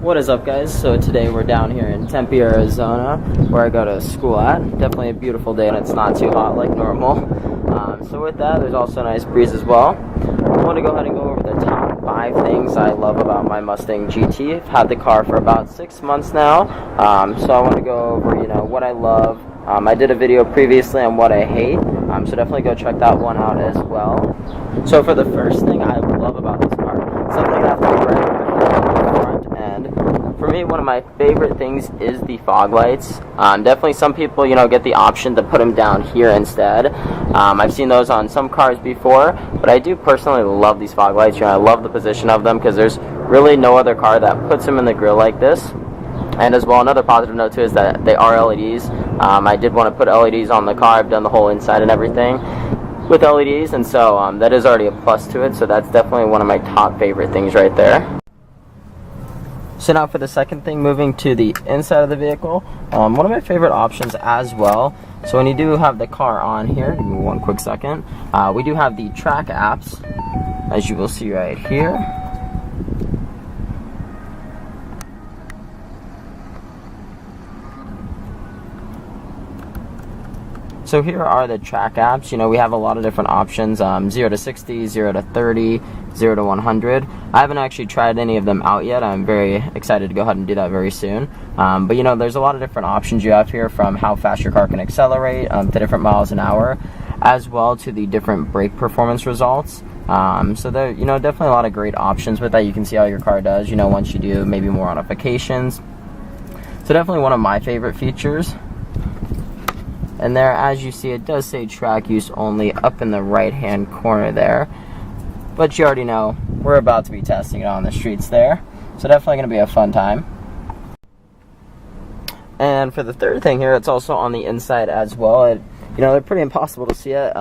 What is up, guys? So today we're down here in Tempe, Arizona, where I go to school at. Definitely a beautiful day and it's not too hot like normal. So with that, there's also a nice breeze as well. I want to go ahead and go over the top 5 things I love about my Mustang GT. I've had the car for about 6 months now, so I want to go over, what I love. I did a video previously on what I hate, so definitely go check that one out as well. So for the first thing I love about this car, something that's right on the front end. For me, one of my favorite things is the fog lights. Definitely some people, get the option to put them down here instead. I've seen those on some cars before, but I do personally love these fog lights. I love the position of them because there's really no other car that puts them in the grille like this. And as well, another positive note too is that they are LEDs. I did want to put LEDs on the car. I've done the whole inside and everything with LEDs, and so that is already a plus to it. So that's definitely one of my top favorite things right there. So now for the second thing, moving to the inside of the vehicle, one of my favorite options as well. So when you do have the car on here, give me one quick second, we do have the track apps, as you will see right here. So here are the track apps. We have a lot of different options, 0 to 60, 0 to 30, 0 to 100. I haven't actually tried any of them out yet. I'm very excited to go ahead and do that very soon. But there's a lot of different options you have here, from how fast your car can accelerate to different miles an hour, as well to the different brake performance results. So there, definitely a lot of great options with that. You can see how your car does, once you do maybe more modifications. So definitely one of my favorite features. And there, as you see, it does say track use only up in the right hand corner there, but you already know we're about to be testing it on the streets there, so definitely going to be a fun time. And for the third thing here, it's also on the inside as well. They're pretty impossible to see it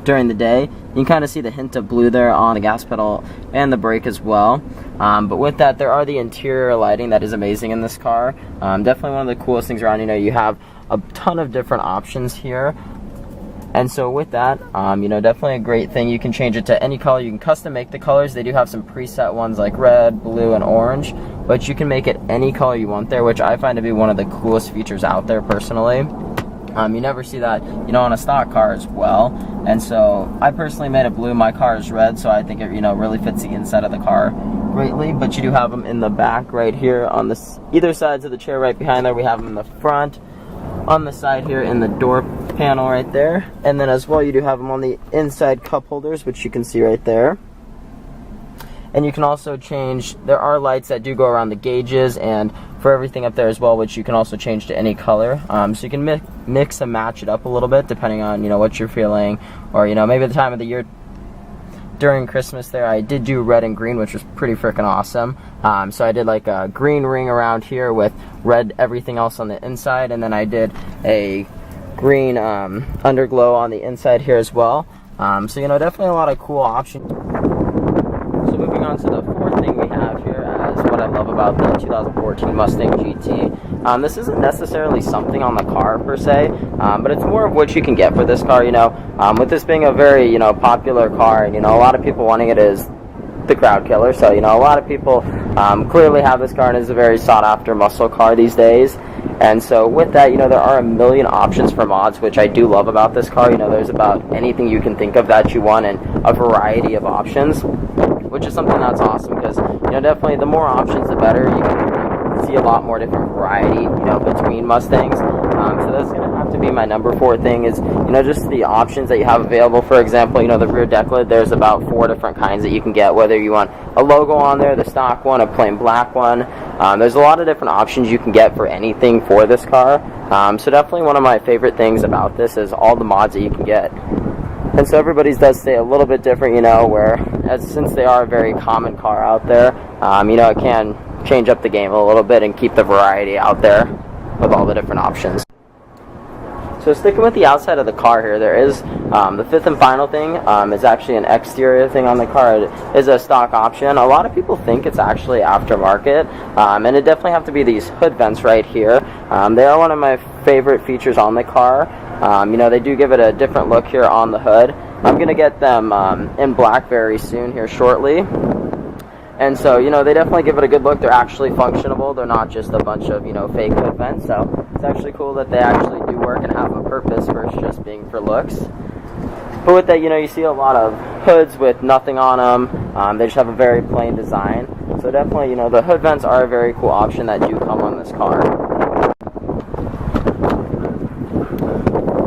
during the day. You can kind of see the hint of blue there on the gas pedal and the brake as well. But with that, there are the interior lighting that is amazing in this car. Definitely one of the coolest things around. You have a ton of different options here. And so with that, definitely a great thing. You can change it to any color. You can custom make the colors. They do have some preset ones like red, blue, and orange, but you can make it any color you want there, which I find to be one of the coolest features out there personally. You never see that, on a stock car as well. And so I personally made it blue. My car is red, so I think it, really fits the inside of the car greatly. But you do have them in the back right here on either sides of the chair right behind there. We have them in the front, on the side here in the door panel right there. And then as well, you do have them on the inside cup holders, which you can see right there. And you can also change, there are lights that do go around the gauges and for everything up there as well, which you can also change to any color. So you can mix and match it up a little bit depending on, what you're feeling, or, maybe the time of the year. During Christmas there, I did do red and green, which was pretty freaking awesome. So I did like a green ring around here with red everything else on the inside, and then I did a green underglow on the inside here as well. So definitely a lot of cool options. So moving on to the fourth thing we have here as what I love about the 2014 Mustang GT. This isn't necessarily something on the car per se, but it's more of what you can get for this car. With this being a very popular car, and a lot of people wanting it as the crowd killer. So a lot of people clearly have this car, and is a very sought after muscle car these days. And so with that, there are a million options for mods, which I do love about this car. There's about anything you can think of that you want, and a variety of options, which is something that's awesome because, definitely the more options, the better. You can see a lot more different variety, between Mustangs. So that's going to have to be my number 4 thing is, just the options that you have available. For example, the rear deck lid, there's about 4 different kinds that you can get, whether you want a logo on there, the stock one, a plain black one. There's a lot of different options you can get for anything for this car. So definitely one of my favorite things about this is all the mods that you can get. And so everybody's does stay a little bit different, since they are a very common car out there, it can change up the game a little bit and keep the variety out there with all the different options. So sticking with the outside of the car here, there is the fifth and final thing is actually an exterior thing on the car. It is a stock option. A lot of people think it's actually aftermarket, and it definitely have to be these hood vents right here. They are one of my favorite features on the car. They do give it a different look here on the hood. I'm going to get them in black very soon here shortly. And so, you know, they definitely give it a good look. They're actually functionable. They're not just a bunch of, you know, fake hood vents. So it's actually cool that they actually do work and have a purpose versus just being for looks. But with that, you know, you see a lot of hoods with nothing on them. They just have a very plain design. So definitely, you know, the hood vents are a very cool option that do come on this car.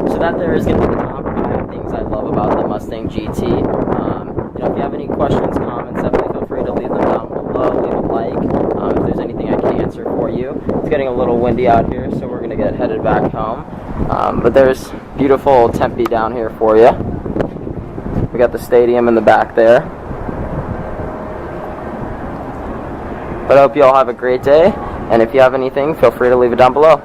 So that there is going to be the top 5 things I love about the Mustang GT. You know, if you have any questions, comments, definitely feel free to leave them down below. Leave a like. If there's anything I can answer for you. It's getting a little windy out here, so we're going to get headed back home. But there's beautiful Tempe down here for you. We got the stadium in the back there. But I hope you all have a great day, and if you have anything, feel free to leave it down below.